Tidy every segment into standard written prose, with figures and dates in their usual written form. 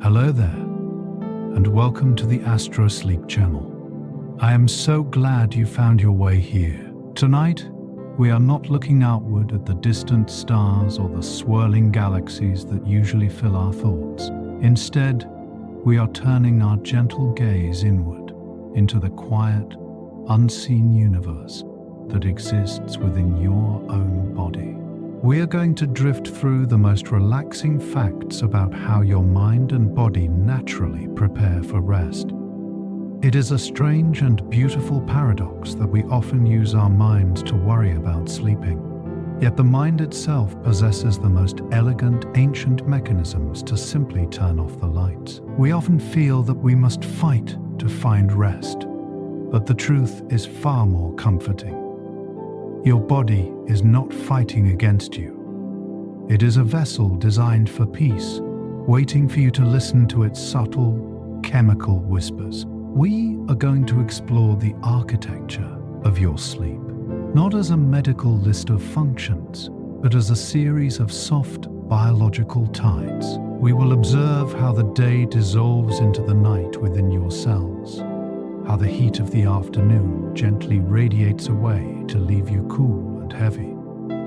Hello there, and welcome to the AstroSleep channel. I am so glad you found your way here. Tonight, we are not looking outward at the distant stars or the swirling galaxies that usually fill our thoughts. Instead, we are turning our gentle gaze inward into the quiet, unseen universe that exists within your own body. We are going to drift through the most relaxing facts about how your mind and body naturally prepare for rest. It is a strange and beautiful paradox that we often use our minds to worry about sleeping. Yet the mind itself possesses the most elegant, ancient mechanisms to simply turn off the lights. We often feel that we must fight to find rest, but the truth is far more comforting. Your body is not fighting against you. It is a vessel designed for peace, waiting for you to listen to its subtle, chemical whispers. We are going to explore the architecture of your sleep, not as a medical list of functions, but as a series of soft biological tides. We will observe how the day dissolves into the night within your cells, how the heat of the afternoon gently radiates away to leave you cool and heavy,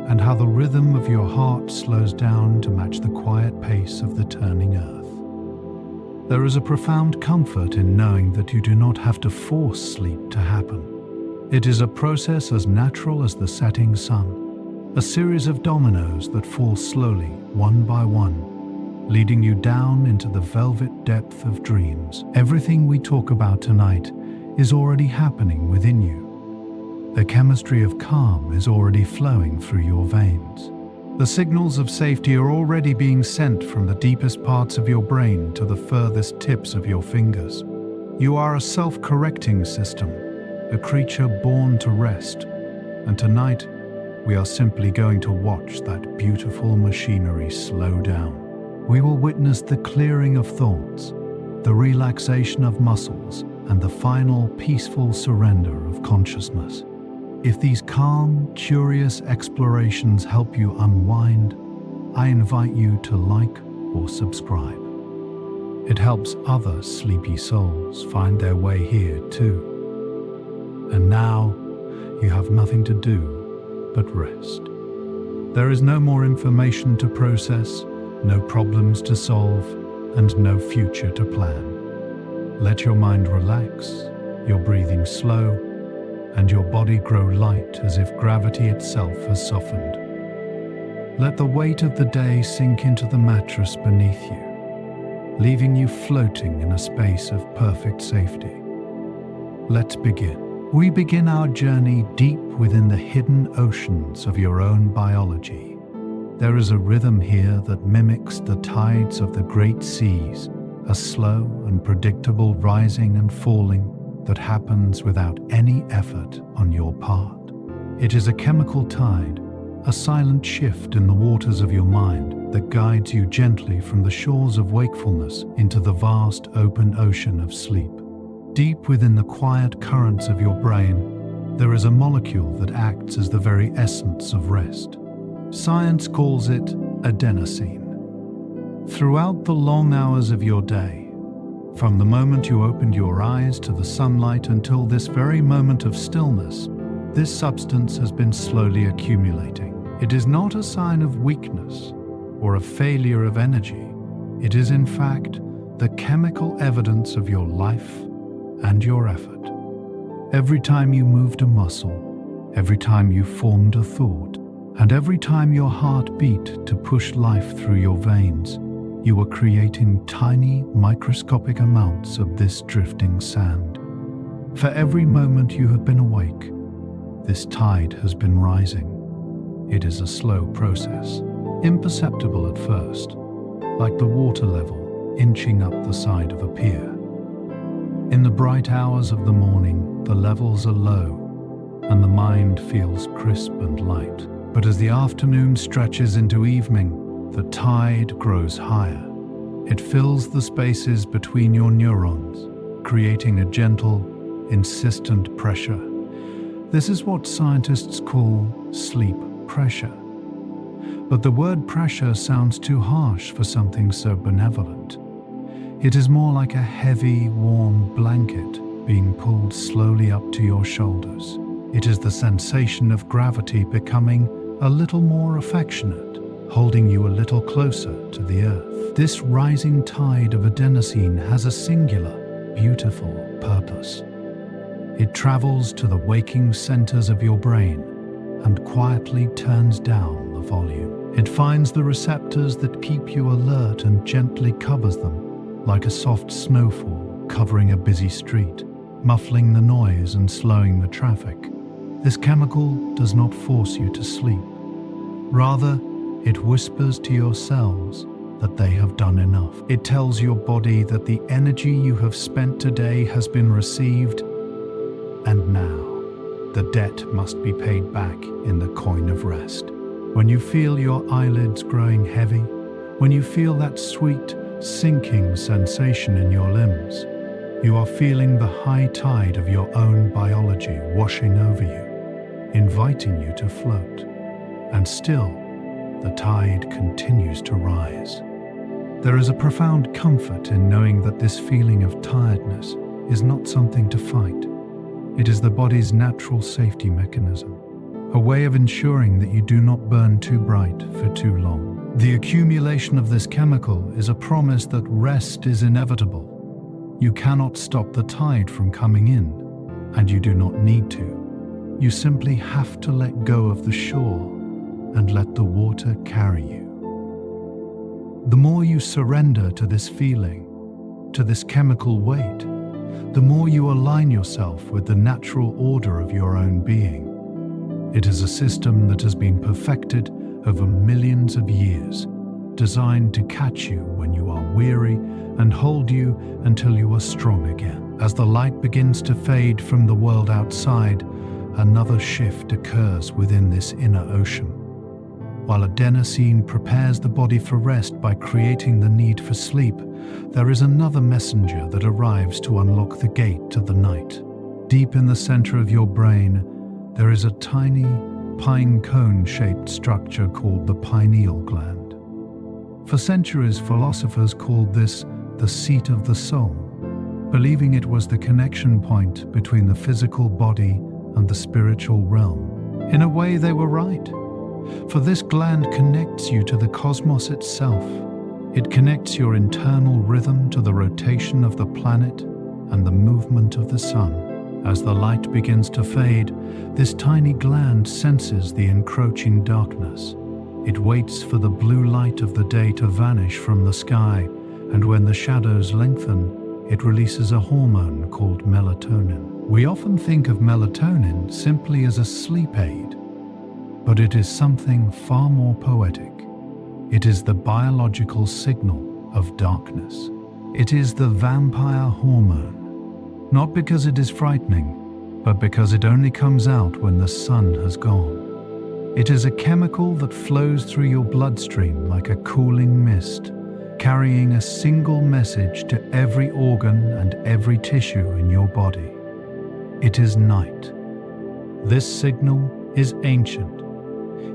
and how the rhythm of your heart slows down to match the quiet pace of the turning earth. There is a profound comfort in knowing that you do not have to force sleep to happen. It is a process as natural as the setting sun, a series of dominoes that fall slowly, one by one, leading you down into the velvet depth of dreams. Everything we talk about tonight is already happening within you. The chemistry of calm is already flowing through your veins. The signals of safety are already being sent from the deepest parts of your brain to the furthest tips of your fingers. You are a self-correcting system, a creature born to rest, and tonight we are simply going to watch that beautiful machinery slow down. We will witness the clearing of thoughts, the relaxation of muscles, and the final peaceful surrender of consciousness. If these calm, curious explorations help you unwind, I invite you to like or subscribe. It helps other sleepy souls find their way here too. And now, you have nothing to do but rest. There is no more information to process, no problems to solve, and no future to plan. Let your mind relax, your breathing slow, and your body grow light as if gravity itself has softened. Let the weight of the day sink into the mattress beneath you, leaving you floating in a space of perfect safety. Let's begin. We begin our journey deep within the hidden oceans of your own biology. There is a rhythm here that mimics the tides of the great seas, a slow and predictable rising and falling that happens without any effort on your part. It is a chemical tide, a silent shift in the waters of your mind that guides you gently from the shores of wakefulness into the vast open ocean of sleep. Deep within the quiet currents of your brain, there is a molecule that acts as the very essence of rest. Science calls it adenosine. Throughout the long hours of your day, from the moment you opened your eyes to the sunlight until this very moment of stillness, this substance has been slowly accumulating. It is not a sign of weakness or a failure of energy. It is in fact the chemical evidence of your life and your effort. Every time you moved a muscle, every time you formed a thought, and every time your heart beat to push life through your veins, you are creating tiny, microscopic amounts of this drifting sand. For every moment you have been awake, this tide has been rising. It is a slow process, imperceptible at first, like the water level inching up the side of a pier. In the bright hours of the morning, the levels are low, and the mind feels crisp and light. But as the afternoon stretches into evening, the tide grows higher. It fills the spaces between your neurons, creating a gentle, insistent pressure. This is what scientists call sleep pressure. But the word pressure sounds too harsh for something so benevolent. It is more like a heavy, warm blanket being pulled slowly up to your shoulders. It is the sensation of gravity becoming a little more affectionate, holding you a little closer to the earth. This rising tide of adenosine has a singular, beautiful purpose. It travels to the waking centers of your brain and quietly turns down the volume. It finds the receptors that keep you alert and gently covers them, like a soft snowfall covering a busy street, muffling the noise and slowing the traffic. This chemical does not force you to sleep. Rather, it whispers to your cells that they have done enough. It tells your body that the energy you have spent today has been received, and now the debt must be paid back in the coin of rest. When you feel your eyelids growing heavy, when you feel that sweet, sinking sensation in your limbs, you are feeling the high tide of your own biology washing over you, inviting you to float. And still, the tide continues to rise. There is a profound comfort in knowing that this feeling of tiredness is not something to fight. It is the body's natural safety mechanism, a way of ensuring that you do not burn too bright for too long. The accumulation of this chemical is a promise that rest is inevitable. You cannot stop the tide from coming in, and you do not need to. You simply have to let go of the shore and let the water carry you. The more you surrender to this feeling, to this chemical weight, the more you align yourself with the natural order of your own being. It is a system that has been perfected over millions of years, designed to catch you when you are weary and hold you until you are strong again. As the light begins to fade from the world outside, another shift occurs within this inner ocean. While adenosine prepares the body for rest by creating the need for sleep, there is another messenger that arrives to unlock the gate to the night. Deep in the center of your brain, there is a tiny, pine cone-shaped structure called the pineal gland. For centuries, philosophers called this the seat of the soul, believing it was the connection point between the physical body and the spiritual realm. In a way, they were right. For this gland connects you to the cosmos itself. It connects your internal rhythm to the rotation of the planet and the movement of the sun. As the light begins to fade, this tiny gland senses the encroaching darkness. It waits for the blue light of the day to vanish from the sky, and when the shadows lengthen, it releases a hormone called melatonin. We often think of melatonin simply as a sleep aid, but it is something far more poetic. It is the biological signal of darkness. It is the vampire hormone, not because it is frightening, but because it only comes out when the sun has gone. It is a chemical that flows through your bloodstream like a cooling mist, carrying a single message to every organ and every tissue in your body. It is night. This signal is ancient.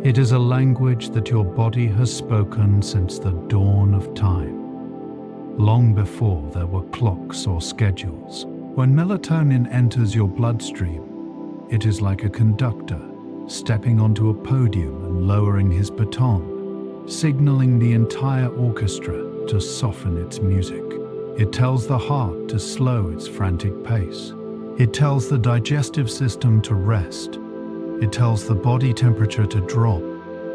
It is a language that your body has spoken since the dawn of time, long before there were clocks or schedules. When melatonin enters your bloodstream, it is like a conductor stepping onto a podium and lowering his baton, signaling the entire orchestra to soften its music. It tells the heart to slow its frantic pace. It tells the digestive system to rest. It tells the body temperature to drop,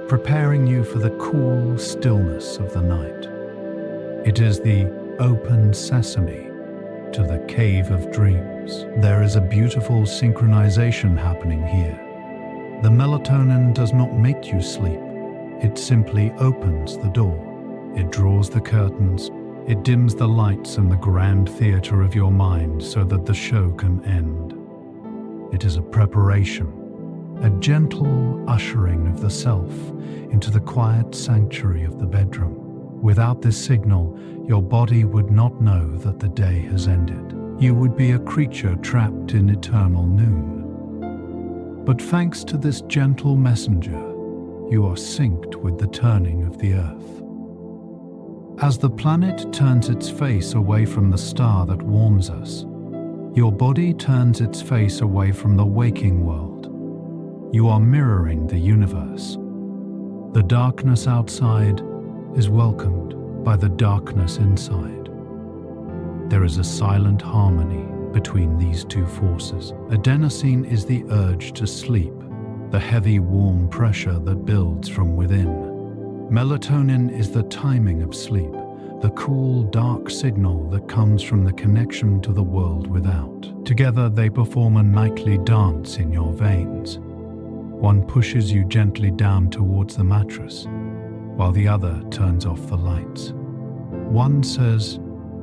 preparing you for the cool stillness of the night. It is the open sesame to the cave of dreams. There is a beautiful synchronization happening here. The melatonin does not make you sleep. It simply opens the door. It draws the curtains. It dims the lights in the grand theater of your mind so that the show can end. It is a preparation, a gentle ushering of the self into the quiet sanctuary of the bedroom. Without this signal, your body would not know that the day has ended. You would be a creature trapped in eternal noon. But thanks to this gentle messenger, you are synced with the turning of the earth. As the planet turns its face away from the star that warms us, your body turns its face away from the waking world. You are mirroring the universe. The darkness outside is welcomed by the darkness inside. There is a silent harmony between these two forces. Adenosine is the urge to sleep, the heavy, warm pressure that builds from within. Melatonin is the timing of sleep, the cool, dark signal that comes from the connection to the world without. Together, they perform a nightly dance in your veins. One pushes you gently down towards the mattress, while the other turns off the lights. One says,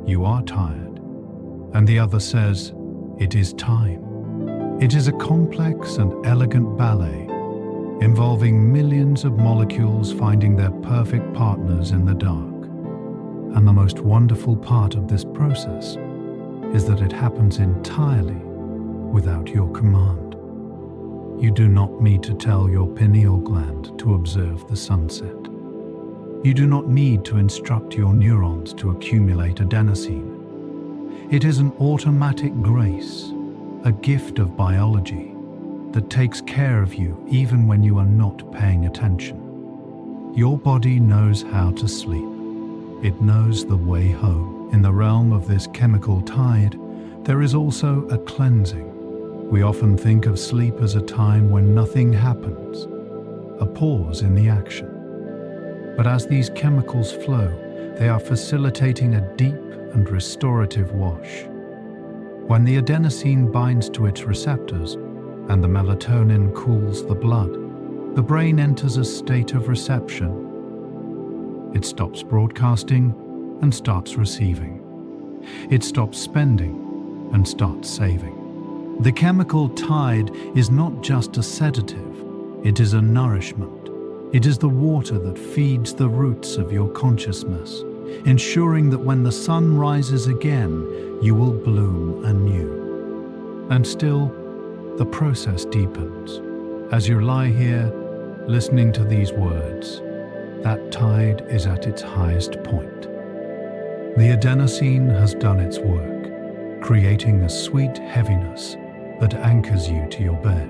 "You are tired," and the other says, "It is time." It is a complex and elegant ballet, involving millions of molecules finding their perfect partners in the dark. And the most wonderful part of this process is that it happens entirely without your command. You do not need to tell your pineal gland to observe the sunset. You do not need to instruct your neurons to accumulate adenosine. It is an automatic grace, a gift of biology that takes care of you even when you are not paying attention. Your body knows how to sleep. It knows the way home. In the realm of this chemical tide, there is also a cleansing. We often think of sleep as a time when nothing happens, a pause in the action. But as these chemicals flow, they are facilitating a deep and restorative wash. When the adenosine binds to its receptors and the melatonin cools the blood, the brain enters a state of reception. It stops broadcasting and starts receiving. It stops spending and starts saving. The chemical tide is not just a sedative, it is a nourishment. It is the water that feeds the roots of your consciousness, ensuring that when the sun rises again, you will bloom anew. And still, the process deepens. As you lie here, listening to these words, that tide is at its highest point. The adenosine has done its work, creating a sweet heaviness that anchors you to your bed.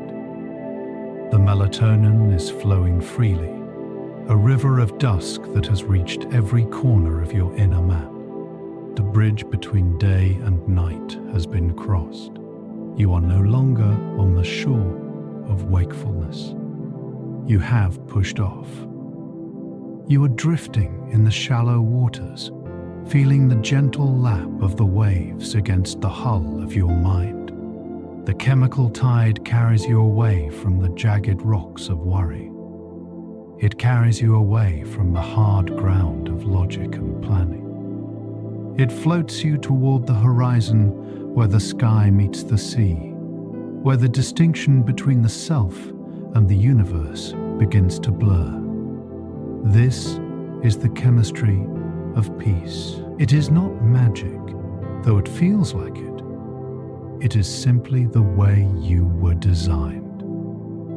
The melatonin is flowing freely, a river of dusk that has reached every corner of your inner map. The bridge between day and night has been crossed. You are no longer on the shore of wakefulness. You have pushed off. You are drifting in the shallow waters, feeling the gentle lap of the waves against the hull of your mind. The chemical tide carries you away from the jagged rocks of worry. It carries you away from the hard ground of logic and planning. It floats you toward the horizon where the sky meets the sea, where the distinction between the self and the universe begins to blur. This is the chemistry of peace. It is not magic, though it feels like it. It is simply the way you were designed.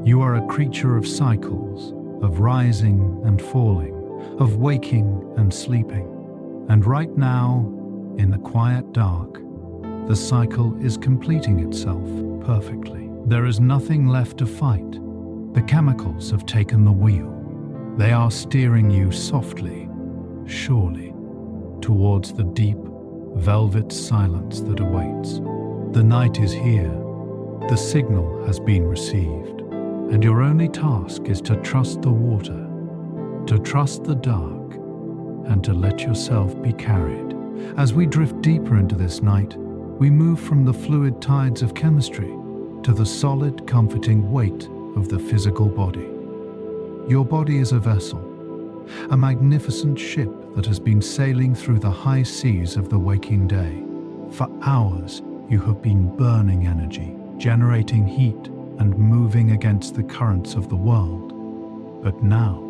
You are a creature of cycles, of rising and falling, of waking and sleeping. And right now, in the quiet dark, the cycle is completing itself perfectly. There is nothing left to fight. The chemicals have taken the wheel. They are steering you softly, surely, towards the deep, velvet silence that awaits. The night is here. The signal has been received. And your only task is to trust the water, to trust the dark, and to let yourself be carried. As we drift deeper into this night, we move from the fluid tides of chemistry to the solid, comforting weight of the physical body. Your body is a vessel, a magnificent ship that has been sailing through the high seas of the waking day. For hours, you have been burning energy, generating heat, and moving against the currents of the world. But now,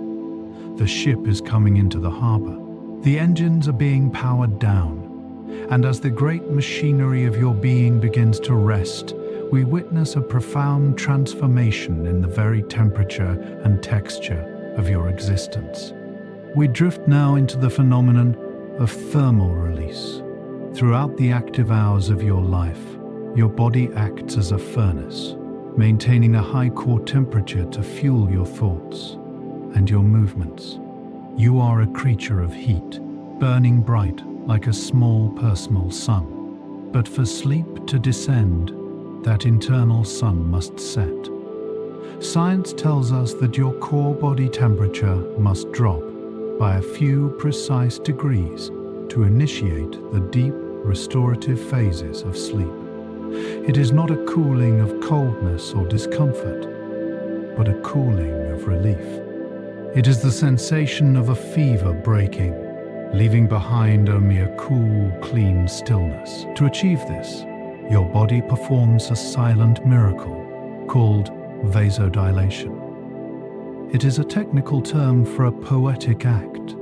the ship is coming into the harbor. The engines are being powered down, and as the great machinery of your being begins to rest, we witness a profound transformation in the very temperature and texture of your existence. We drift now into the phenomenon of thermal release. Throughout the active hours of your life, your body acts as a furnace, maintaining a high core temperature to fuel your thoughts and your movements. You are a creature of heat, burning bright like a small personal sun. But for sleep to descend, that internal sun must set. Science tells us that your core body temperature must drop by a few precise degrees to initiate the deep restorative phases of sleep. It is not a cooling of coldness or discomfort, but a cooling of relief. It is the sensation of a fever breaking, leaving behind only a cool, clean stillness. To achieve this, your body performs a silent miracle called vasodilation. It is a technical term for a poetic act.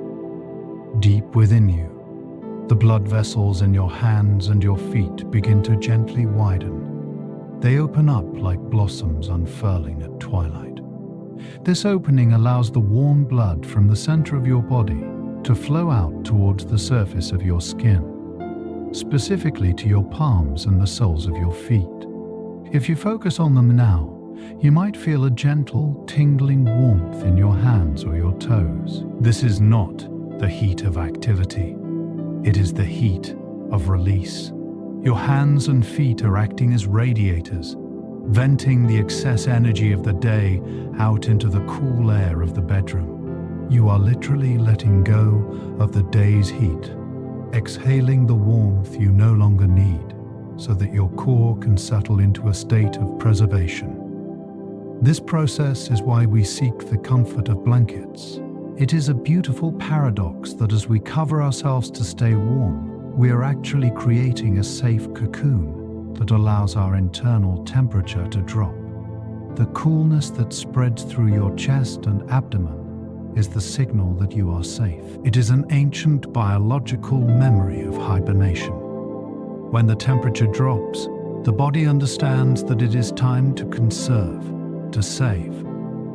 Deep within you, the blood vessels in your hands and your feet begin to gently widen. They open up like blossoms unfurling at twilight. This opening allows the warm blood from the center of your body to flow out towards the surface of your skin, specifically to your palms and the soles of your feet. If you focus on them now, you might feel a gentle, tingling warmth in your hands or your toes. This is not the heat of activity. It is the heat of release. Your hands and feet are acting as radiators, venting the excess energy of the day out into the cool air of the bedroom. You are literally letting go of the day's heat, exhaling the warmth you no longer need, so that your core can settle into a state of preservation. This process is why we seek the comfort of blankets. It is a beautiful paradox that as we cover ourselves to stay warm, we are actually creating a safe cocoon that allows our internal temperature to drop. The coolness that spreads through your chest and abdomen is the signal that you are safe. It is an ancient biological memory of hibernation. When the temperature drops, the body understands that it is time to conserve, to save,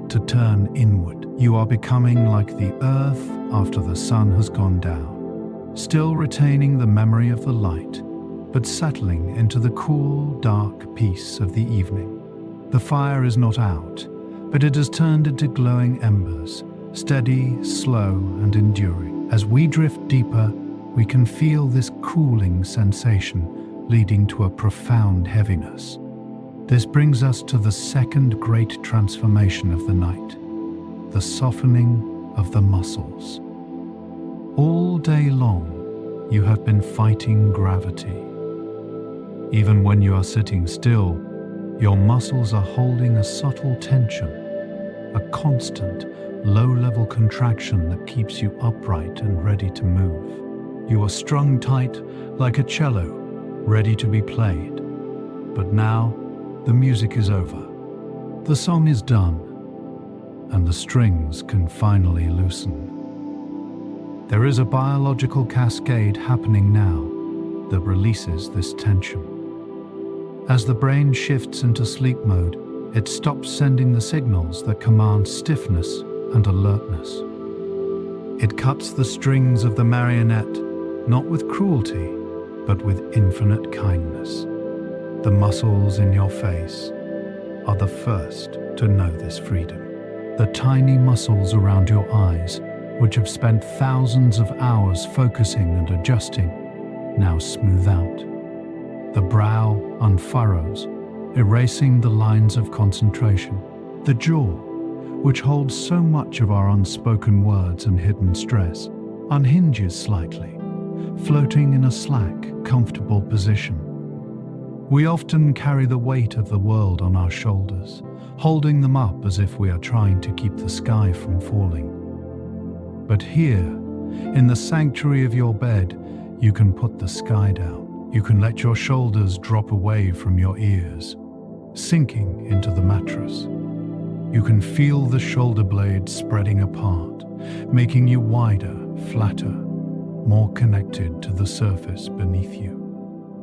to turn inward. You are becoming like the earth after the sun has gone down, still retaining the memory of the light, but settling into the cool, dark peace of the evening. The fire is not out, but it has turned into glowing embers, steady, slow, and enduring. As we drift deeper, we can feel this cooling sensation leading to a profound heaviness. This brings us to the second great transformation of the night, the softening of the muscles. All day long, you have been fighting gravity. Even when you are sitting still, your muscles are holding a subtle tension, a constant, low-level contraction that keeps you upright and ready to move. You are strung tight like a cello, ready to be played. But now, the music is over. The song is done, and the strings can finally loosen. There is a biological cascade happening now that releases this tension. As the brain shifts into sleep mode, it stops sending the signals that command stiffness and alertness. It cuts the strings of the marionette, not with cruelty, but with infinite kindness. The muscles in your face are the first to know this freedom. The tiny muscles around your eyes, which have spent thousands of hours focusing and adjusting, now smooth out. The brow unfurrows, erasing the lines of concentration. The jaw, which holds so much of our unspoken words and hidden stress, unhinges slightly, floating in a slack, comfortable position. We often carry the weight of the world on our shoulders, holding them up as if we are trying to keep the sky from falling. But here, in the sanctuary of your bed, you can put the sky down. You can let your shoulders drop away from your ears, sinking into the mattress. You can feel the shoulder blades spreading apart, making you wider, flatter, more connected to the surface beneath you.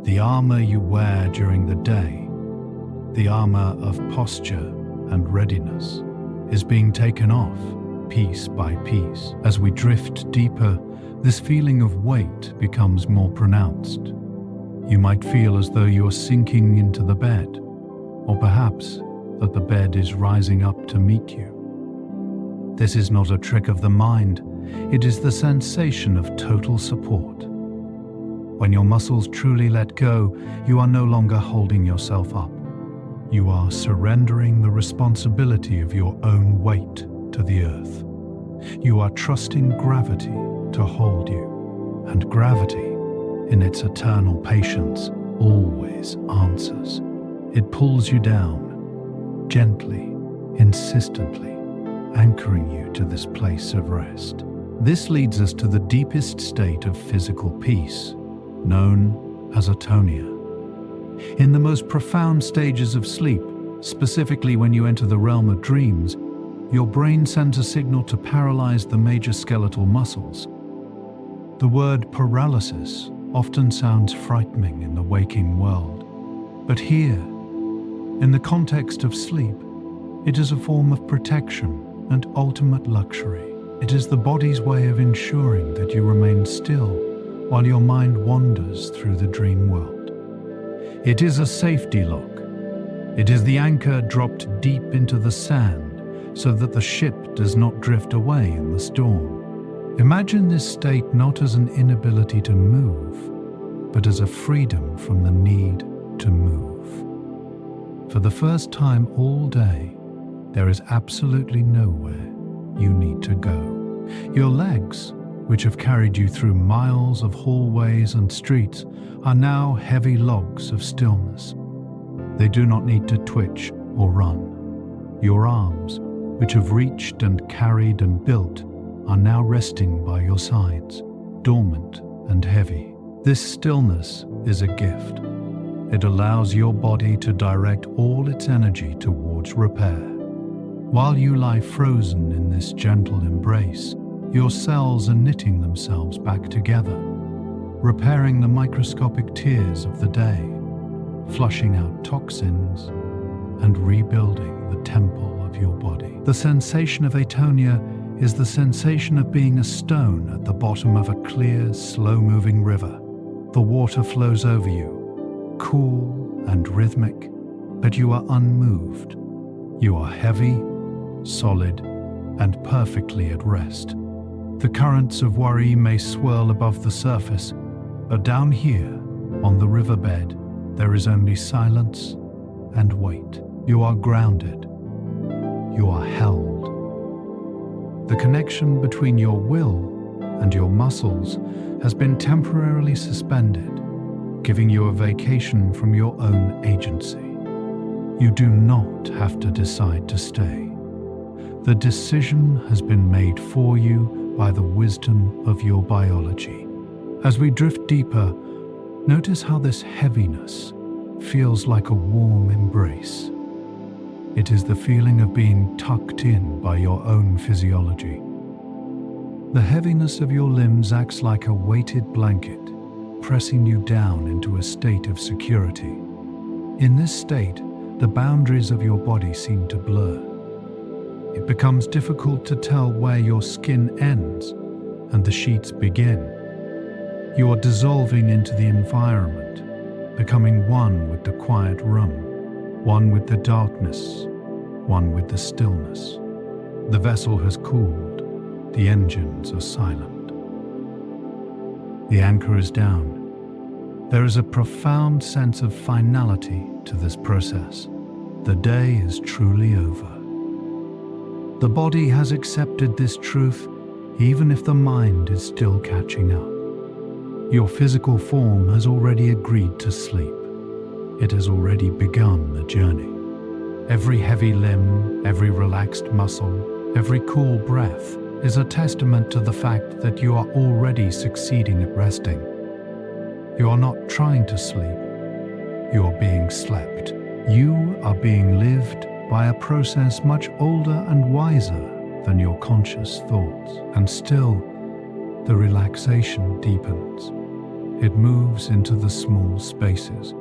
The armor you wear during the day, the armor of posture and readiness, is being taken off piece by piece. As we drift deeper, this feeling of weight becomes more pronounced. You might feel as though you are sinking into the bed, or perhaps that the bed is rising up to meet you. This is not a trick of the mind, it is the sensation of total support. When your muscles truly let go, you are no longer holding yourself up. You are surrendering the responsibility of your own weight to the earth. You are trusting gravity to hold you, and gravity, in its eternal patience, always answers. It pulls you down, gently, insistently, anchoring you to this place of rest. This leads us to the deepest state of physical peace, known as atonia. In the most profound stages of sleep, specifically when you enter the realm of dreams, your brain sends a signal to paralyze the major skeletal muscles. The word paralysis often sounds frightening in the waking world, but here, in the context of sleep, it is a form of protection and ultimate luxury. It is the body's way of ensuring that you remain still while your mind wanders through the dream world. It is a safety lock. It is the anchor dropped deep into the sand so that the ship does not drift away in the storm. Imagine this state not as an inability to move, but as a freedom from the need to move. For the first time all day, there is absolutely nowhere you need to go. Your legs, which have carried you through miles of hallways and streets, are now heavy logs of stillness. They do not need to twitch or run. Your arms, which have reached and carried and built, are now resting by your sides, dormant and heavy. This stillness is a gift. It allows your body to direct all its energy towards repair. While you lie frozen in this gentle embrace, your cells are knitting themselves back together, repairing the microscopic tears of the day, flushing out toxins, and rebuilding the temple of your body. The sensation of atonia is the sensation of being a stone at the bottom of a clear, slow-moving river. The water flows over you, cool and rhythmic, but you are unmoved. You are heavy, solid, and perfectly at rest. The currents of worry may swirl above the surface, but down here, on the riverbed, there is only silence and weight. You are grounded. You are held. The connection between your will and your muscles has been temporarily suspended, giving you a vacation from your own agency. You do not have to decide to stay. The decision has been made for you by the wisdom of your biology. As we drift deeper, notice how this heaviness feels like a warm embrace. It is the feeling of being tucked in by your own physiology. The heaviness of your limbs acts like a weighted blanket, pressing you down into a state of security. In this state, the boundaries of your body seem to blur. It becomes difficult to tell where your skin ends and the sheets begin. You are dissolving into the environment, becoming one with the quiet room, one with the darkness, one with the stillness. The vessel has cooled, the engines are silent. The anchor is down. There is a profound sense of finality to this process. The day is truly over. The body has accepted this truth, even if the mind is still catching up. Your physical form has already agreed to sleep. It has already begun the journey. Every heavy limb, every relaxed muscle, every cool breath is a testament to the fact that you are already succeeding at resting. You are not trying to sleep. You are being slept. You are being lived by a process much older and wiser than your conscious thoughts. And still, the relaxation deepens. It moves into the small spaces,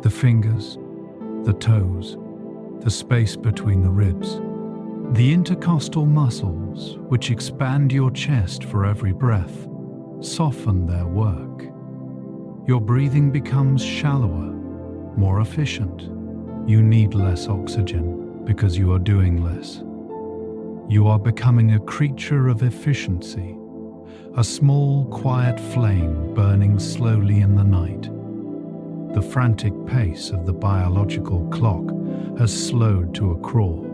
the fingers, the toes, the space between the ribs, the intercostal muscles which expand your chest for every breath, soften their work. Your breathing becomes shallower, more efficient. You need less oxygen because you are doing less. You are becoming a creature of efficiency, a small, quiet flame burning slowly in the night. The frantic pace of the biological clock has slowed to a crawl.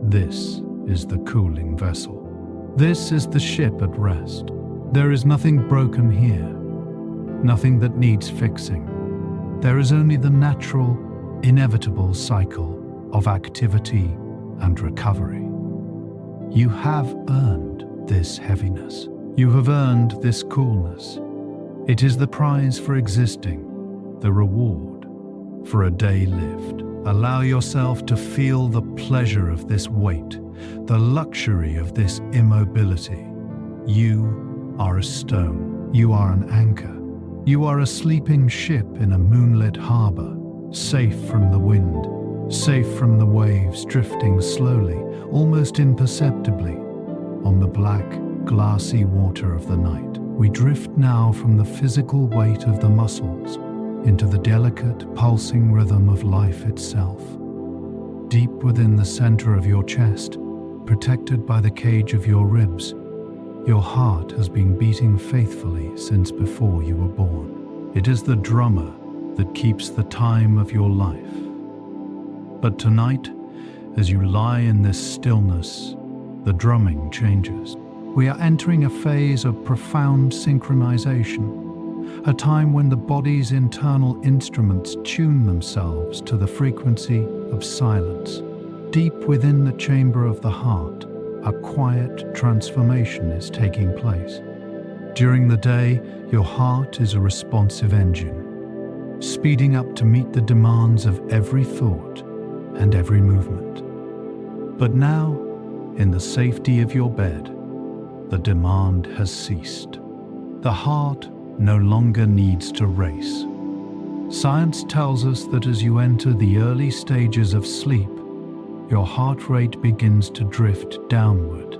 This is the cooling vessel. This is the ship at rest. There is nothing broken here, nothing that needs fixing. There is only the natural, inevitable cycle of activity and recovery. You have earned this heaviness. You have earned this coolness. It is the prize for existing, the reward for a day lived. Allow yourself to feel the pleasure of this weight, the luxury of this immobility. You are a stone. You are an anchor. You are a sleeping ship in a moonlit harbor, safe from the wind, safe from the waves drifting slowly, almost imperceptibly, on the black, glassy water of the night. We drift now from the physical weight of the muscles into the delicate, pulsing rhythm of life itself. Deep within the center of your chest, protected by the cage of your ribs, your heart has been beating faithfully since before you were born. It is the drummer that keeps the time of your life. But tonight, as you lie in this stillness, the drumming changes. We are entering a phase of profound synchronization, a time when the body's internal instruments tune themselves to the frequency of silence. Deep within the chamber of the heart, a quiet transformation is taking place. During the day, your heart is a responsive engine, speeding up to meet the demands of every thought and every movement. But now, in the safety of your bed, the demand has ceased. The heart no longer needs to race. Science tells us that as you enter the early stages of sleep, your heart rate begins to drift downward,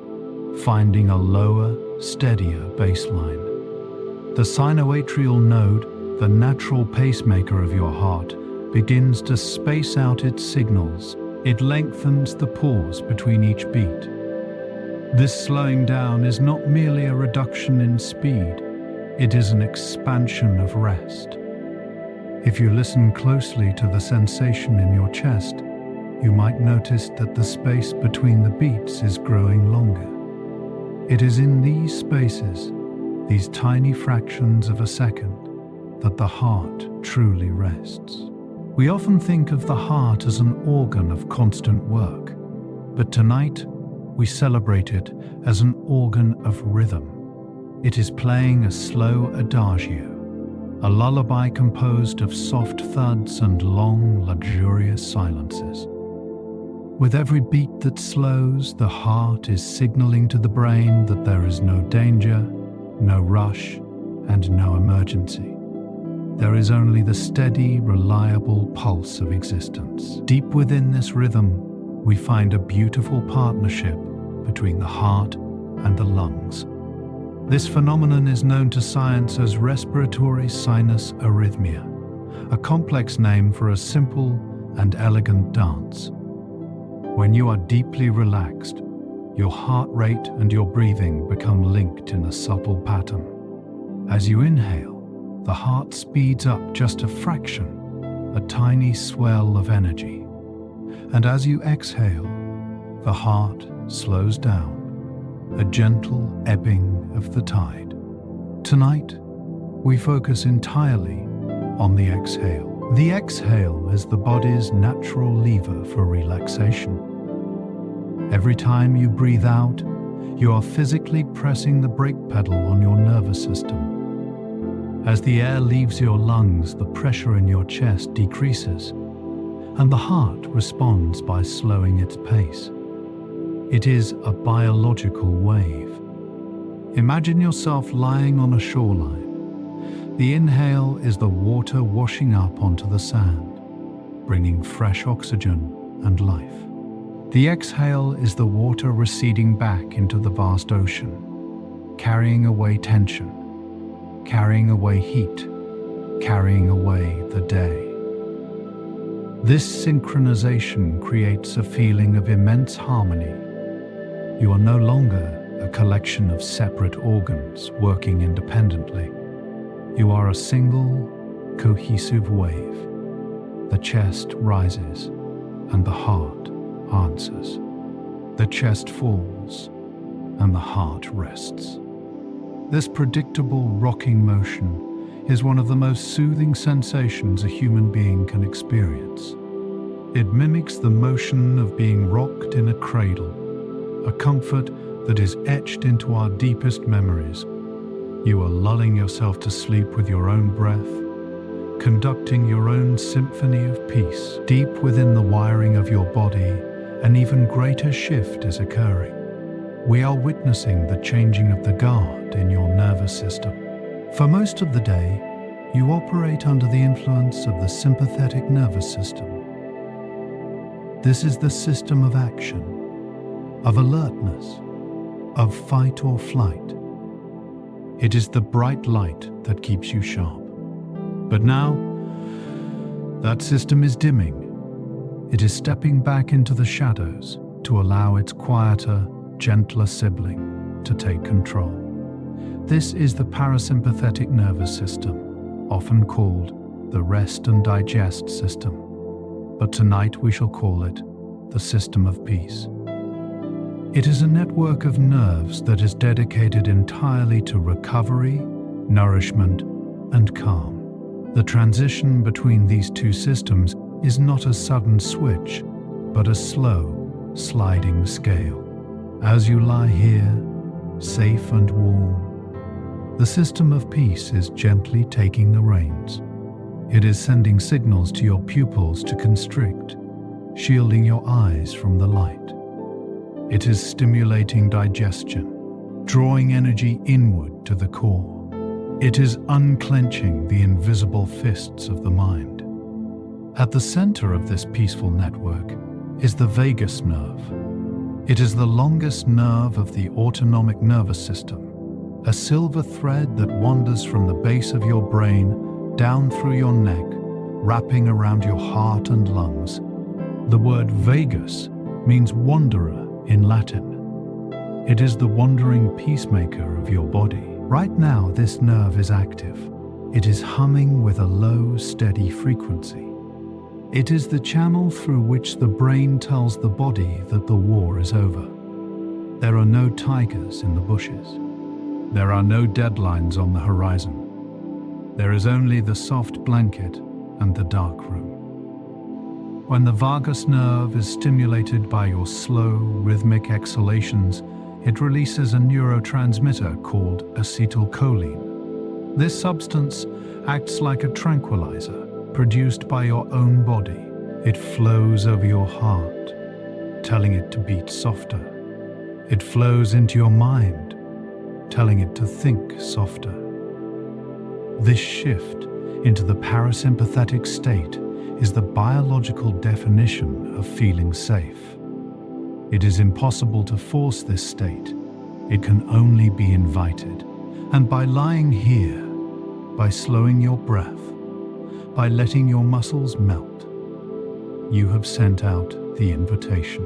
finding a lower, steadier baseline. The sinoatrial node, the natural pacemaker of your heart, begins to space out its signals. It lengthens the pause between each beat. This slowing down is not merely a reduction in speed, it is an expansion of rest. If you listen closely to the sensation in your chest, you might notice that the space between the beats is growing longer. It is in these spaces, these tiny fractions of a second, that the heart truly rests. We often think of the heart as an organ of constant work, but tonight we celebrate it as an organ of rhythm. It is playing a slow adagio, a lullaby composed of soft thuds and long, luxurious silences. With every beat that slows, the heart is signaling to the brain that there is no danger, no rush, and no emergency. There is only the steady, reliable pulse of existence. Deep within this rhythm, we find a beautiful partnership between the heart and the lungs. This phenomenon is known to science as respiratory sinus arrhythmia, a complex name for a simple and elegant dance. When you are deeply relaxed, your heart rate and your breathing become linked in a subtle pattern. As you inhale, the heart speeds up just a fraction, a tiny swell of energy. And as you exhale, the heart slows down, a gentle ebbing of the tide. Tonight, we focus entirely on the exhale. The exhale is the body's natural lever for relaxation. Every time you breathe out, you are physically pressing the brake pedal on your nervous system. As the air leaves your lungs, the pressure in your chest decreases, and the heart responds by slowing its pace. It is a biological wave. Imagine yourself lying on a shoreline. The inhale is the water washing up onto the sand, bringing fresh oxygen and life. The exhale is the water receding back into the vast ocean, carrying away tension, carrying away heat, carrying away the day. This synchronization creates a feeling of immense harmony. You are no longer a collection of separate organs working independently. You are a single, cohesive wave. The chest rises and the heart answers. The chest falls and the heart rests. This predictable rocking motion is one of the most soothing sensations a human being can experience. It mimics the motion of being rocked in a cradle, a comfort that is etched into our deepest memories. You are lulling yourself to sleep with your own breath, conducting your own symphony of peace. Deep within the wiring of your body, an even greater shift is occurring. We are witnessing the changing of the guard in your nervous system. For most of the day, you operate under the influence of the sympathetic nervous system. This is the system of action, of alertness, of fight or flight. It is the bright light that keeps you sharp. But now, that system is dimming. It is stepping back into the shadows to allow its quieter, gentler sibling to take control. This is the parasympathetic nervous system, often called the rest and digest system. But tonight we shall call it the system of peace. It is a network of nerves that is dedicated entirely to recovery, nourishment, and calm. The transition between these two systems is not a sudden switch, but a slow, sliding scale. As you lie here, safe and warm, the system of peace is gently taking the reins. It is sending signals to your pupils to constrict, shielding your eyes from the light. It is stimulating digestion, drawing energy inward to the core. It is unclenching the invisible fists of the mind. At the center of this peaceful network is the vagus nerve. It is the longest nerve of the autonomic nervous system, a silver thread that wanders from the base of your brain down through your neck, wrapping around your heart and lungs. The word vagus means wanderer in Latin. It is the wandering peacemaker of your body. Right now, this nerve is active. It is humming with a low, steady frequency. It is the channel through which the brain tells the body that the war is over. There are no tigers in the bushes. There are no deadlines on the horizon. There is only the soft blanket and the dark room. When the vagus nerve is stimulated by your slow, rhythmic exhalations, it releases a neurotransmitter called acetylcholine. This substance acts like a tranquilizer produced by your own body. It flows over your heart, telling it to beat softer. It flows into your mind, telling it to think softer. This shift into the parasympathetic state is the biological definition of feeling safe. It is impossible to force this state. It can only be invited. And by lying here, by slowing your breath, by letting your muscles melt, you have sent out the invitation.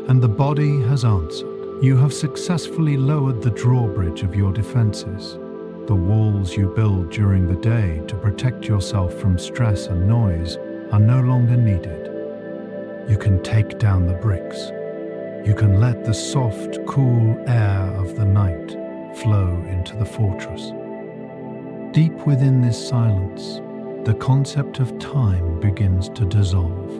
And the body has answered. You have successfully lowered the drawbridge of your defenses. The walls you build during the day to protect yourself from stress and noise are no longer needed. You can take down the bricks. You can let the soft, cool air of the night flow into the fortress. Deep within this silence, the concept of time begins to dissolve.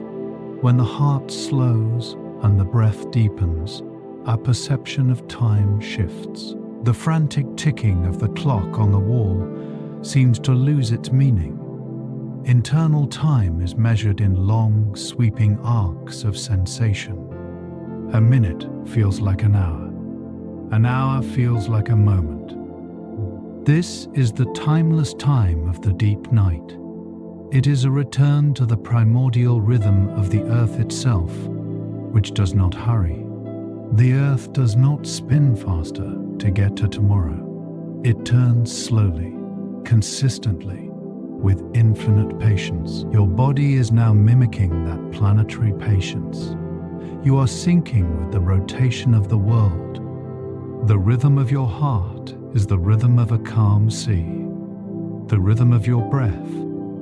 When the heart slows and the breath deepens, our perception of time shifts. The frantic ticking of the clock on the wall seems to lose its meaning. Internal time is measured in long, sweeping arcs of sensation. A minute feels like an hour. An hour feels like a moment. This is the timeless time of the deep night. It is a return to the primordial rhythm of the earth itself, which does not hurry. The earth does not spin faster to get to tomorrow. It turns slowly, consistently, with infinite patience. Your body is now mimicking that planetary patience. You are syncing with the rotation of the world. The rhythm of your heart is the rhythm of a calm sea. The rhythm of your breath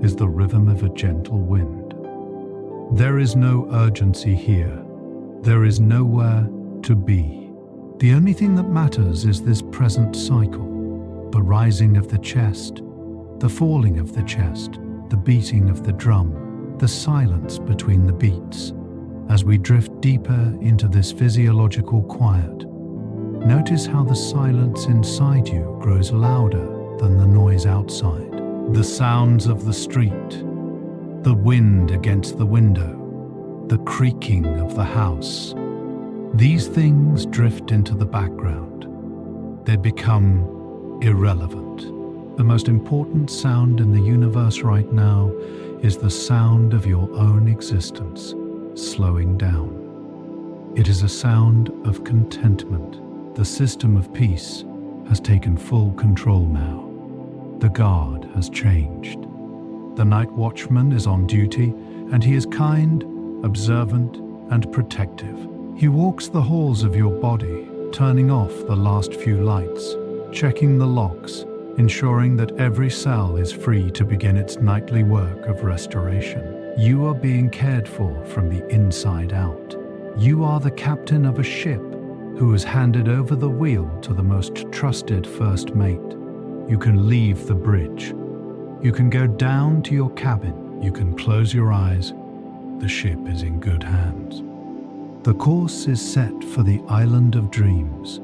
is the rhythm of a gentle wind. There is no urgency here. There is nowhere to be. The only thing that matters is this present cycle. The rising of the chest, the falling of the chest, the beating of the drum, the silence between the beats. As we drift deeper into this physiological quiet, notice how the silence inside you grows louder than the noise outside. The sounds of the street, the wind against the window, the creaking of the house. These things drift into the background. They become irrelevant. The most important sound in the universe right now is the sound of your own existence slowing down. It is a sound of contentment. The system of peace has taken full control now. The guard has changed. The night watchman is on duty, and he is kind, observant, and protective. He walks the halls of your body, turning off the last few lights, checking the locks, ensuring that every cell is free to begin its nightly work of restoration. You are being cared for from the inside out. You are the captain of a ship who has handed over the wheel to the most trusted first mate. You can leave the bridge. You can go down to your cabin. You can close your eyes. The ship is in good hands. The course is set for the island of dreams,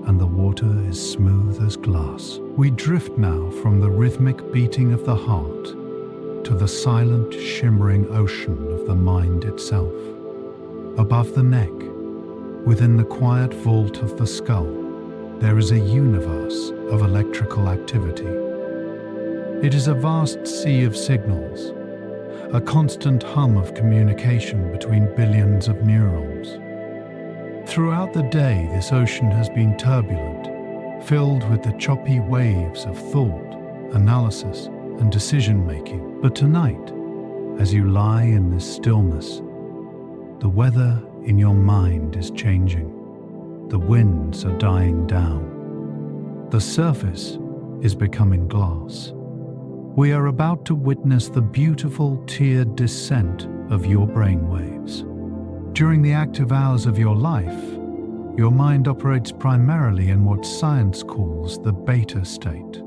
and the water is smooth as glass. We drift now from the rhythmic beating of the heart to the silent, shimmering ocean of the mind itself. Above the neck, within the quiet vault of the skull, there is a universe of electrical activity. It is a vast sea of signals, a constant hum of communication between billions of neurons. Throughout the day, this ocean has been turbulent, filled with the choppy waves of thought, analysis, and decision-making. But tonight, as you lie in this stillness, the weather in your mind is changing. The winds are dying down. The surface is becoming glass. We are about to witness the beautiful tiered descent of your brainwaves. During the active hours of your life, your mind operates primarily in what science calls the beta state.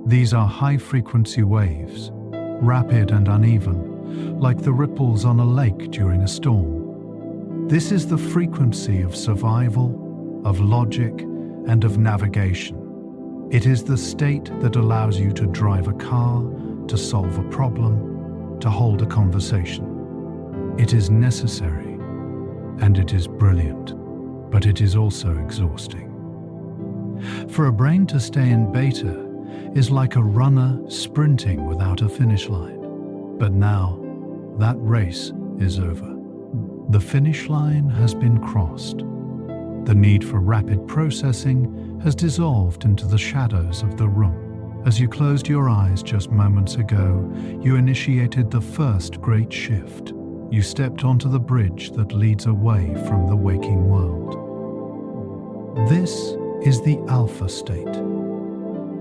These are high-frequency waves, rapid and uneven, like the ripples on a lake during a storm. This is the frequency of survival, of logic, and of navigation. It is the state that allows you to drive a car, to solve a problem, to hold a conversation. It is necessary, and it is brilliant, but it is also exhausting. For a brain to stay in beta is like a runner sprinting without a finish line. But now, that race is over. The finish line has been crossed. The need for rapid processing has dissolved into the shadows of the room. As you closed your eyes just moments ago, you initiated the first great shift. You stepped onto the bridge that leads away from the waking world. This is the alpha state.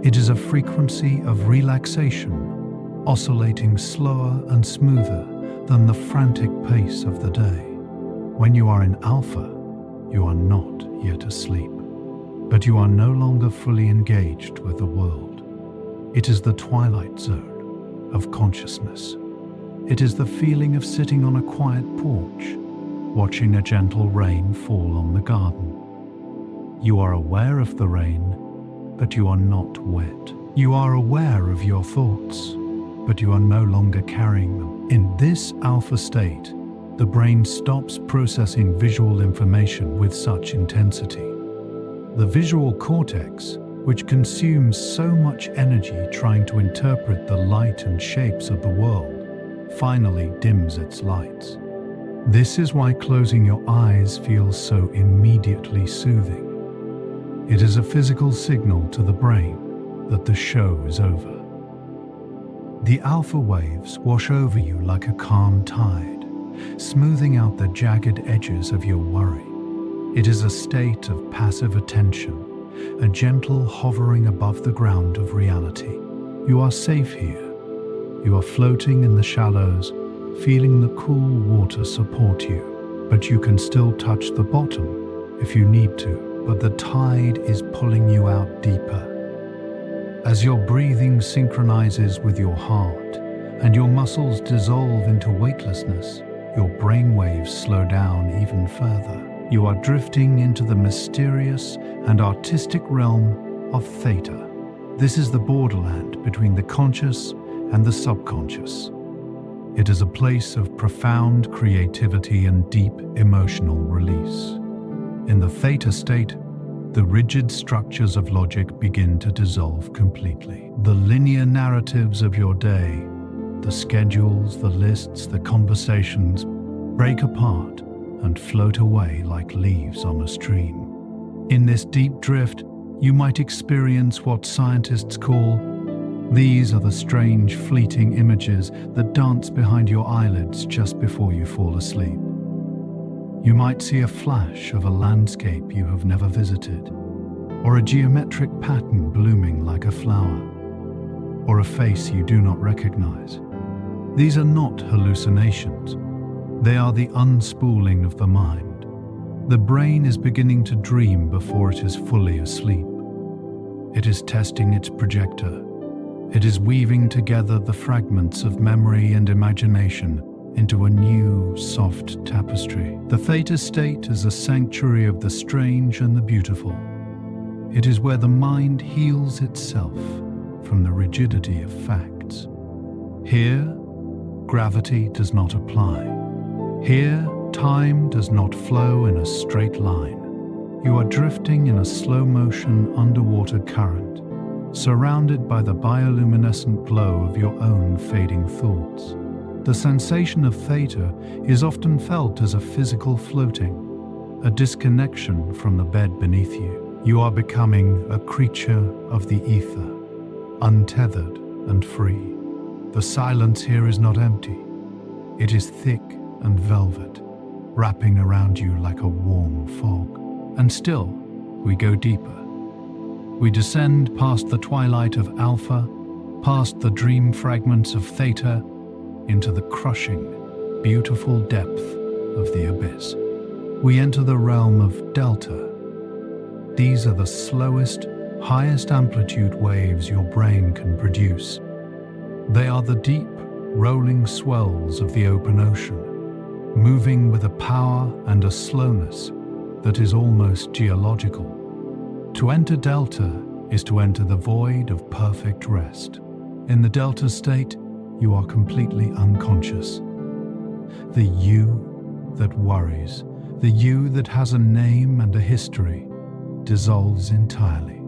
It is a frequency of relaxation, oscillating slower and smoother than the frantic pace of the day. When you are in alpha, you are not yet asleep, but you are no longer fully engaged with the world. It is the twilight zone of consciousness. It is the feeling of sitting on a quiet porch, watching a gentle rain fall on the garden. You are aware of the rain, but you are not wet. You are aware of your thoughts, but you are no longer carrying them. In this alpha state, the brain stops processing visual information with such intensity. The visual cortex, which consumes so much energy trying to interpret the light and shapes of the world, finally dims its lights. This is why closing your eyes feels so immediately soothing. It is a physical signal to the brain that the show is over. The alpha waves wash over you like a calm tide, smoothing out the jagged edges of your worry. It is a state of passive attention, a gentle hovering above the ground of reality. You are safe here. You are floating in the shallows, feeling the cool water support you, but you can still touch the bottom if you need to, but the tide is pulling you out deeper. As your breathing synchronizes with your heart and your muscles dissolve into weightlessness, your brainwaves slow down even further. You are drifting into the mysterious and artistic realm of theta. This is the borderland between the conscious and the subconscious. It is a place of profound creativity and deep emotional release. In the theta state, the rigid structures of logic begin to dissolve completely. The linear narratives of your day, the schedules, the lists, the conversations, break apart and float away like leaves on a stream. In this deep drift, you might experience what scientists call these are the strange, fleeting images that dance behind your eyelids just before you fall asleep. You might see a flash of a landscape you have never visited, or a geometric pattern blooming like a flower, or a face you do not recognize. These are not hallucinations. They are the unspooling of the mind. The brain is beginning to dream before it is fully asleep. It is testing its projector. It is weaving together the fragments of memory and imagination into a new, soft tapestry. The theta state is a sanctuary of the strange and the beautiful. It is where the mind heals itself from the rigidity of facts. Here, gravity does not apply. Here, time does not flow in a straight line. You are drifting in a slow-motion underwater current, surrounded by the bioluminescent glow of your own fading thoughts. The sensation of theta is often felt as a physical floating, a disconnection from the bed beneath you. You are becoming a creature of the ether, untethered and free. The silence here is not empty. It is thick and velvet, wrapping around you like a warm fog. And still, we go deeper. We descend past the twilight of alpha, past the dream fragments of theta, into the crushing, beautiful depth of the abyss. We enter the realm of delta. These are the slowest, highest amplitude waves your brain can produce. They are the deep, rolling swells of the open ocean, moving with a power and a slowness that is almost geological. To enter delta is to enter the void of perfect rest. In the delta state, you are completely unconscious. The you that worries, the you that has a name and a history, dissolves entirely.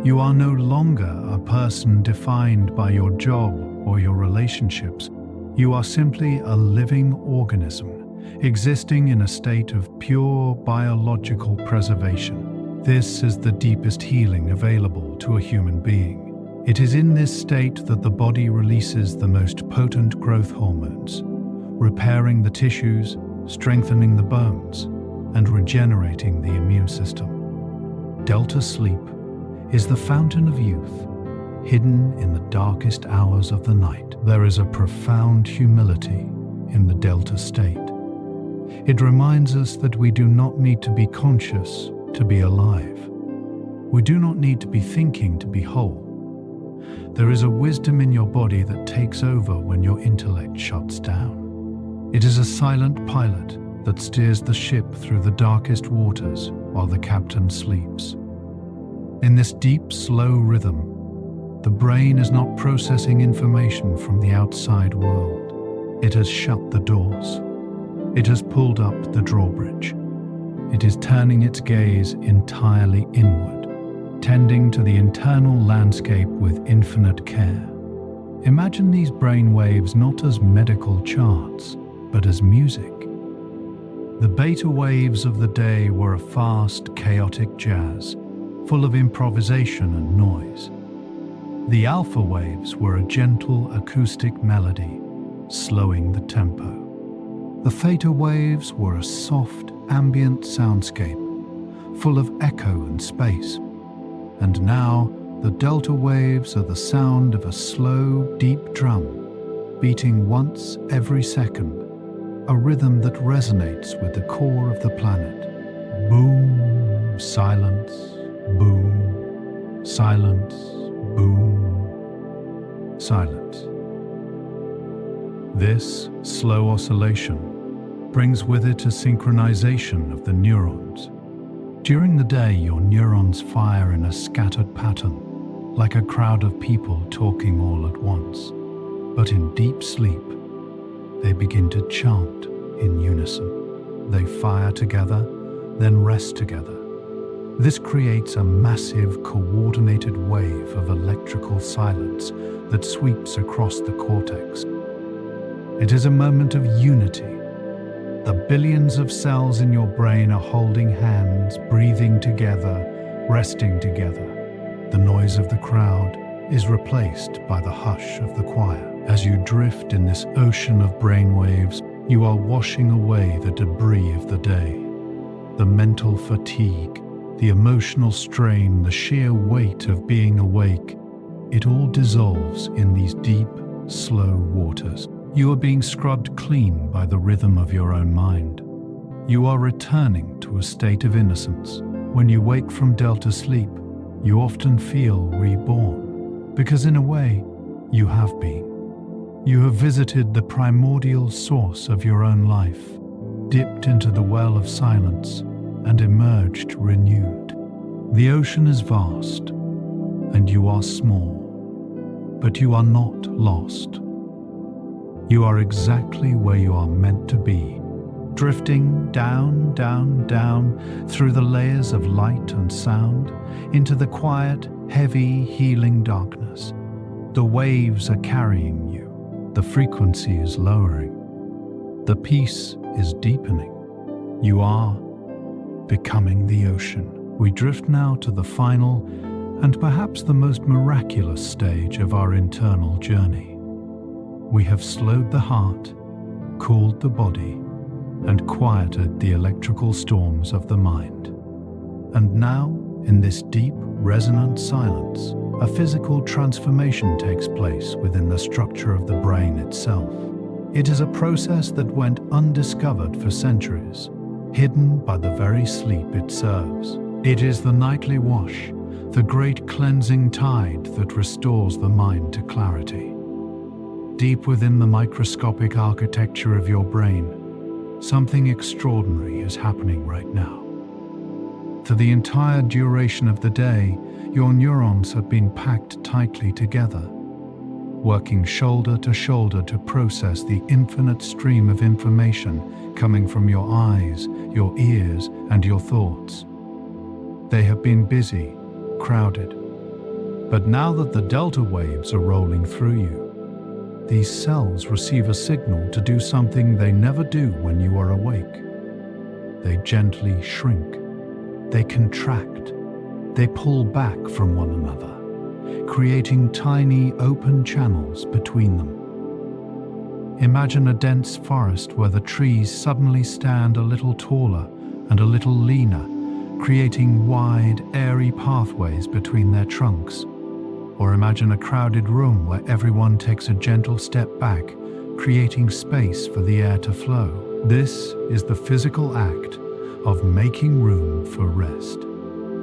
You are no longer a person defined by your job or your relationships. You are simply a living organism, existing in a state of pure biological preservation. This is the deepest healing available to a human being. It is in this state that the body releases the most potent growth hormones, repairing the tissues, strengthening the bones, and regenerating the immune system. Delta sleep is the fountain of youth, hidden in the darkest hours of the night. There is a profound humility in the delta state. It reminds us that we do not need to be conscious to be alive. We do not need to be thinking to be whole. There is a wisdom in your body that takes over when your intellect shuts down. It is a silent pilot that steers the ship through the darkest waters while the captain sleeps. In this deep, slow rhythm, the brain is not processing information from the outside world. It has shut the doors. It has pulled up the drawbridge. It is turning its gaze entirely inward, tending to the internal landscape with infinite care. Imagine these brain waves not as medical charts, but as music. The beta waves of the day were a fast, chaotic jazz, full of improvisation and noise. The alpha waves were a gentle acoustic melody, slowing the tempo. The theta waves were a soft, ambient soundscape, full of echo and space. And now, the delta waves are the sound of a slow, deep drum, beating once every second, a rhythm that resonates with the core of the planet. Boom, silence, boom, silence, boom, silence. This slow oscillation brings with it a synchronization of the neurons. During the day, your neurons fire in a scattered pattern, like a crowd of people talking all at once. But in deep sleep, they begin to chant in unison. They fire together, then rest together. This creates a massive, coordinated wave of electrical silence that sweeps across the cortex. It is a moment of unity. The billions of cells in your brain are holding hands, breathing together, resting together. The noise of the crowd is replaced by the hush of the choir. As you drift in this ocean of brainwaves, you are washing away the debris of the day. The mental fatigue, the emotional strain, the sheer weight of being awake, it all dissolves in these deep, slow waters. You are being scrubbed clean by the rhythm of your own mind. You are returning to a state of innocence. When you wake from delta sleep, you often feel reborn, because in a way, you have been. You have visited the primordial source of your own life, dipped into the well of silence, and emerged renewed. The ocean is vast, and you are small, but you are not lost. You are exactly where you are meant to be, drifting down, down, down through the layers of light and sound into the quiet, heavy, healing darkness. The waves are carrying you. The frequency is lowering. The peace is deepening. You are becoming the ocean. We drift now to the final and perhaps the most miraculous stage of our internal journey. We have slowed the heart, cooled the body, and quieted the electrical storms of the mind. And now, in this deep, resonant silence, a physical transformation takes place within the structure of the brain itself. It is a process that went undiscovered for centuries, hidden by the very sleep it serves. It is the nightly wash, the great cleansing tide that restores the mind to clarity. Deep within the microscopic architecture of your brain, something extraordinary is happening right now. For the entire duration of the day, your neurons have been packed tightly together, working shoulder to shoulder to process the infinite stream of information coming from your eyes, your ears, and your thoughts. They have been busy, crowded. But now that the delta waves are rolling through you, these cells receive a signal to do something they never do when you are awake. They gently shrink. They contract. They pull back from one another, creating tiny open channels between them. Imagine a dense forest where the trees suddenly stand a little taller and a little leaner, creating wide, airy pathways between their trunks. Or imagine a crowded room where everyone takes a gentle step back, creating space for the air to flow. This is the physical act of making room for rest.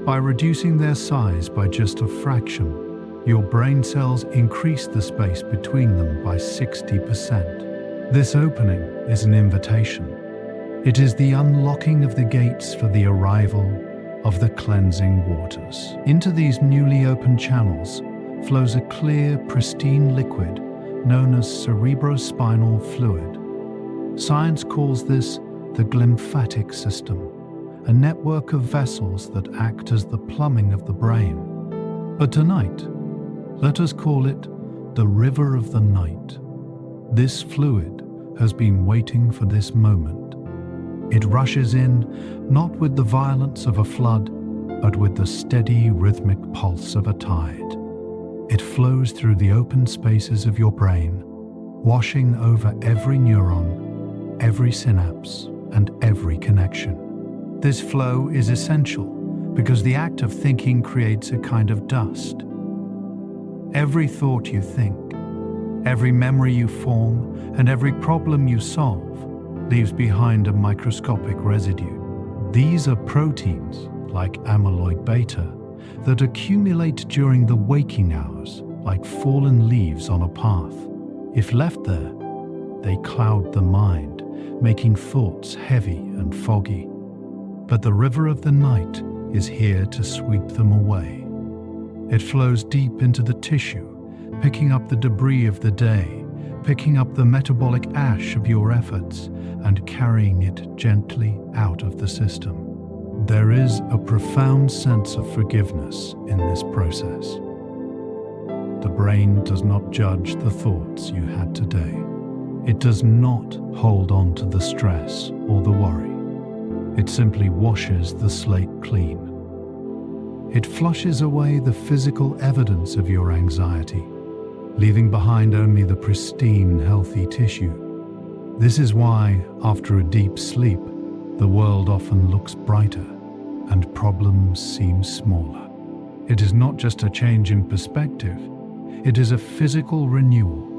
By reducing their size by just a fraction, your brain cells increase the space between them by 60%. This opening is an invitation. It is the unlocking of the gates for the arrival of the cleansing waters. Into these newly opened channels flows a clear, pristine liquid known as cerebrospinal fluid. Science calls this the glymphatic system, a network of vessels that act as the plumbing of the brain. But tonight, let us call it the river of the night. This fluid has been waiting for this moment. It rushes in, not with the violence of a flood, but with the steady rhythmic pulse of a tide. It flows through the open spaces of your brain, washing over every neuron, every synapse, and every connection. This flow is essential because the act of thinking creates a kind of dust. Every thought you think, every memory you form, and every problem you solve leaves behind a microscopic residue. These are proteins, like amyloid beta, that accumulate during the waking hours, like fallen leaves on a path. If left there, they cloud the mind, making thoughts heavy and foggy. But the river of the night is here to sweep them away. It flows deep into the tissue, picking up the debris of the day, picking up the metabolic ash of your efforts, and carrying it gently out of the system. There is a profound sense of forgiveness in this process. The brain does not judge the thoughts you had today. It does not hold on to the stress or the worry. It simply washes the slate clean. It flushes away the physical evidence of your anxiety, leaving behind only the pristine, healthy tissue. This is why, after a deep sleep, the world often looks brighter and problems seem smaller. It is not just a change in perspective, it is a physical renewal.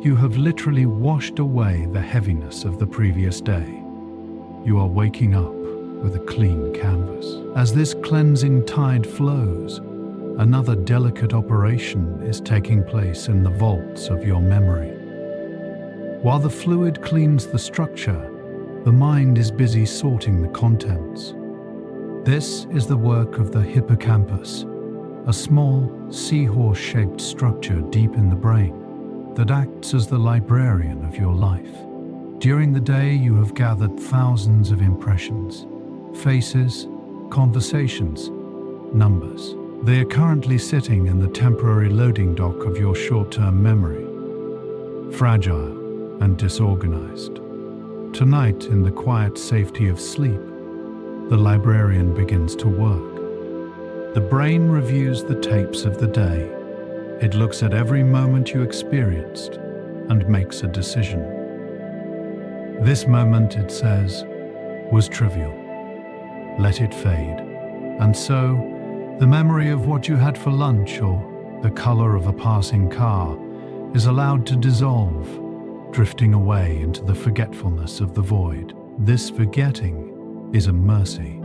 You have literally washed away the heaviness of the previous day. You are waking up with a clean canvas. As this cleansing tide flows, another delicate operation is taking place in the vaults of your memory. While the fluid cleans the structure, the mind is busy sorting the contents. This is the work of the hippocampus, a small, seahorse-shaped structure deep in the brain that acts as the librarian of your life. During the day, you have gathered thousands of impressions, faces, conversations, numbers. They are currently sitting in the temporary loading dock of your short-term memory, fragile and disorganized. Tonight, in the quiet safety of sleep, the librarian begins to work. The brain reviews the tapes of the day. It looks at every moment you experienced and makes a decision. This moment, it says, was trivial. Let it fade. And so, the memory of what you had for lunch or the color of a passing car is allowed to dissolve, drifting away into the forgetfulness of the void. This forgetting is a mercy.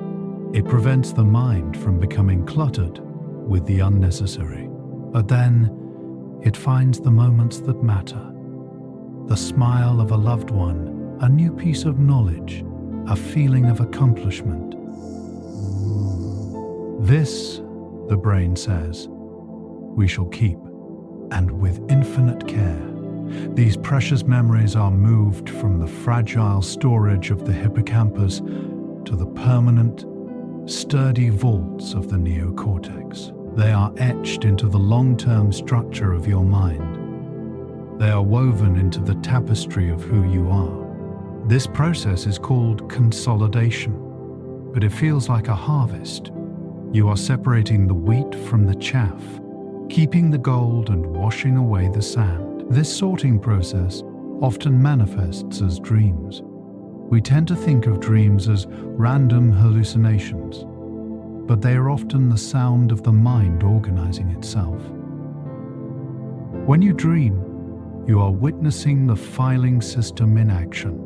It prevents the mind from becoming cluttered with the unnecessary. But then, it finds the moments that matter. The smile of a loved one, a new piece of knowledge, a feeling of accomplishment. This, the brain says, we shall keep, and with infinite care. These precious memories are moved from the fragile storage of the hippocampus to the permanent, sturdy vaults of the neocortex. They are etched into the long-term structure of your mind. They are woven into the tapestry of who you are. This process is called consolidation, but it feels like a harvest. You are separating the wheat from the chaff, keeping the gold and washing away the sand. This sorting process often manifests as dreams. We tend to think of dreams as random hallucinations, but they are often the sound of the mind organizing itself. When you dream, you are witnessing the filing system in action.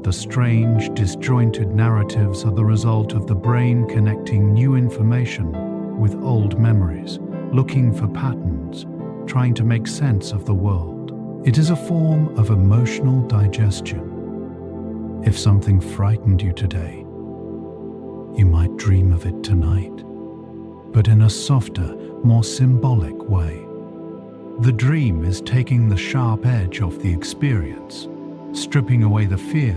The strange, disjointed narratives are the result of the brain connecting new information with old memories, looking for patterns, trying to make sense of the world. It is a form of emotional digestion. If something frightened you today, you might dream of it tonight, but in a softer, more symbolic way. The dream is taking the sharp edge off the experience, stripping away the fear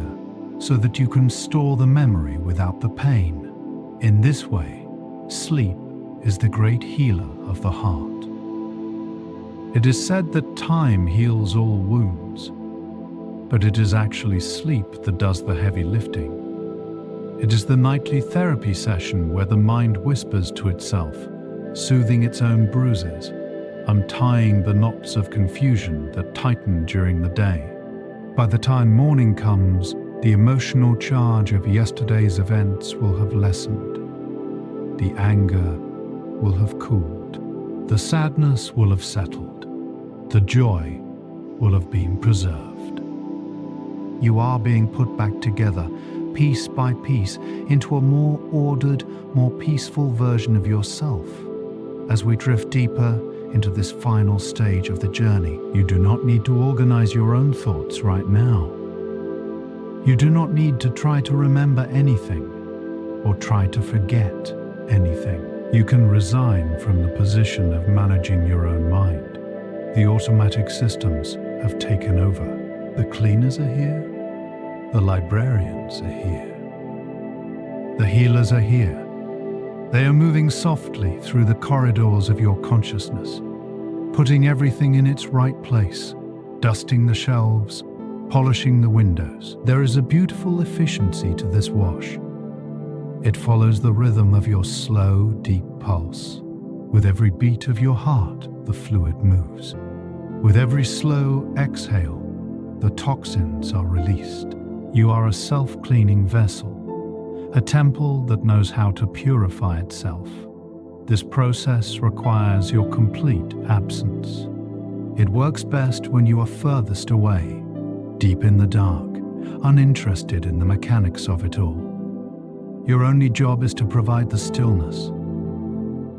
so that you can store the memory without the pain. In this way, sleep is the great healer of the heart. It is said that time heals all wounds, but it is actually sleep that does the heavy lifting. It is the nightly therapy session where the mind whispers to itself, soothing its own bruises, untying the knots of confusion that tighten during the day. By the time morning comes, the emotional charge of yesterday's events will have lessened. The anger will have cooled. The sadness will have settled. The joy will have been preserved. You are being put back together, piece by piece, into a more ordered, more peaceful version of yourself. As we drift deeper into this final stage of the journey, you do not need to organize your own thoughts right now. You do not need to try to remember anything or try to forget anything. You can resign from the position of managing your own mind. The automatic systems have taken over. The cleaners are here. The librarians are here. The healers are here. They are moving softly through the corridors of your consciousness, putting everything in its right place, dusting the shelves, polishing the windows. There is a beautiful efficiency to this wash. It follows the rhythm of your slow, deep pulse. With every beat of your heart, the fluid moves. With every slow exhale, the toxins are released. You are a self-cleaning vessel, a temple that knows how to purify itself. This process requires your complete absence. It works best when you are furthest away, deep in the dark, uninterested in the mechanics of it all. Your only job is to provide the stillness.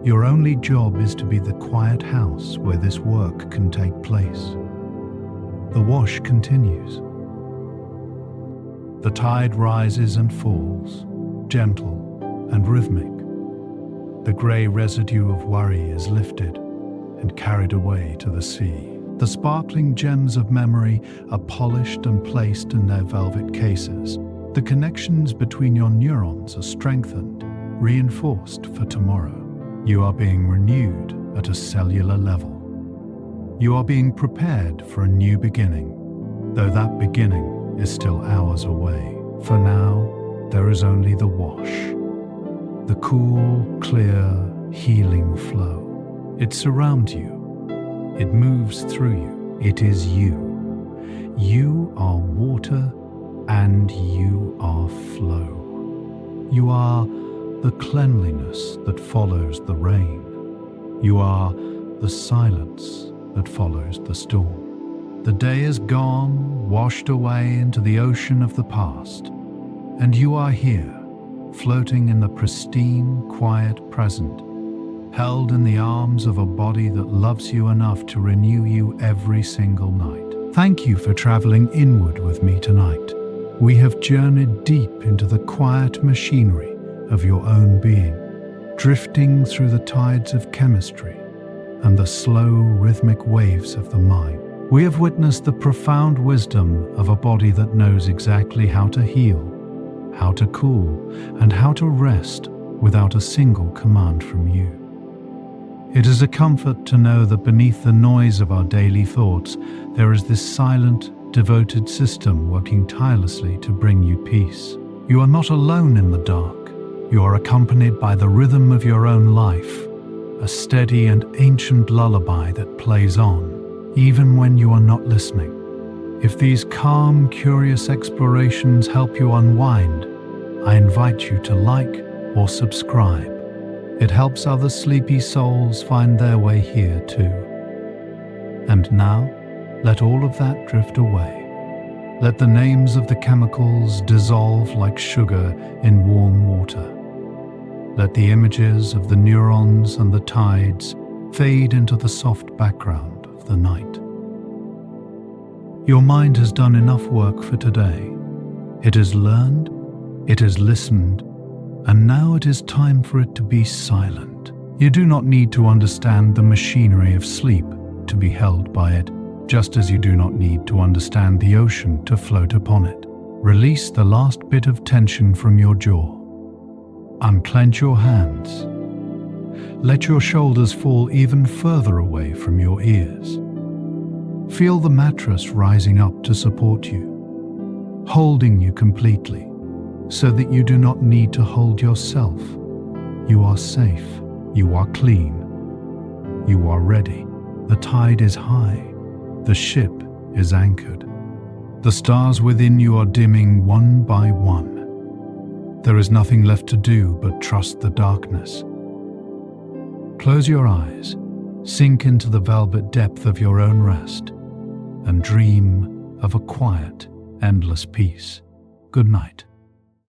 Your only job is to be the quiet house where this work can take place. The wash continues. The tide rises and falls, gentle and rhythmic. The grey residue of worry is lifted and carried away to the sea. The sparkling gems of memory are polished and placed in their velvet cases. The connections between your neurons are strengthened, reinforced for tomorrow. You are being renewed at a cellular level. You are being prepared for a new beginning, though that beginning is still hours away. For now, there is only the wash. The cool, clear, healing flow. It surrounds you. It moves through you. It is you. You are water and you are flow. You are the cleanliness that follows the rain. You are the silence that follows the storm. The day is gone, washed away into the ocean of the past, and you are here, floating in the pristine, quiet present, held in the arms of a body that loves you enough to renew you every single night. Thank you for traveling inward with me tonight. We have journeyed deep into the quiet machinery of your own being, drifting through the tides of chemistry and the slow, rhythmic waves of the mind. We have witnessed the profound wisdom of a body that knows exactly how to heal, how to cool, and how to rest without a single command from you. It is a comfort to know that beneath the noise of our daily thoughts, there is this silent, devoted system working tirelessly to bring you peace. You are not alone in the dark. You are accompanied by the rhythm of your own life, a steady and ancient lullaby that plays on, even when you are not listening. If these calm, curious explorations help you unwind, I invite you to like or subscribe. It helps other sleepy souls find their way here too. And now, let all of that drift away. Let the names of the chemicals dissolve like sugar in warm water. Let the images of the neurons and the tides fade into the soft background of the night. Your mind has done enough work for today. It has learned, it has listened, and now it is time for it to be silent. You do not need to understand the machinery of sleep to be held by it, just as you do not need to understand the ocean to float upon it. Release the last bit of tension from your jaw. Unclench your hands. Let your shoulders fall even further away from your ears. Feel the mattress rising up to support you, holding you completely. so that you do not need to hold yourself. You are safe. You are clean. You are ready. The tide is high. The ship is anchored. The stars within you are dimming one by one. There is nothing left to do but trust the darkness. Close your eyes, sink into the velvet depth of your own rest, and dream of a quiet, endless peace. Good night.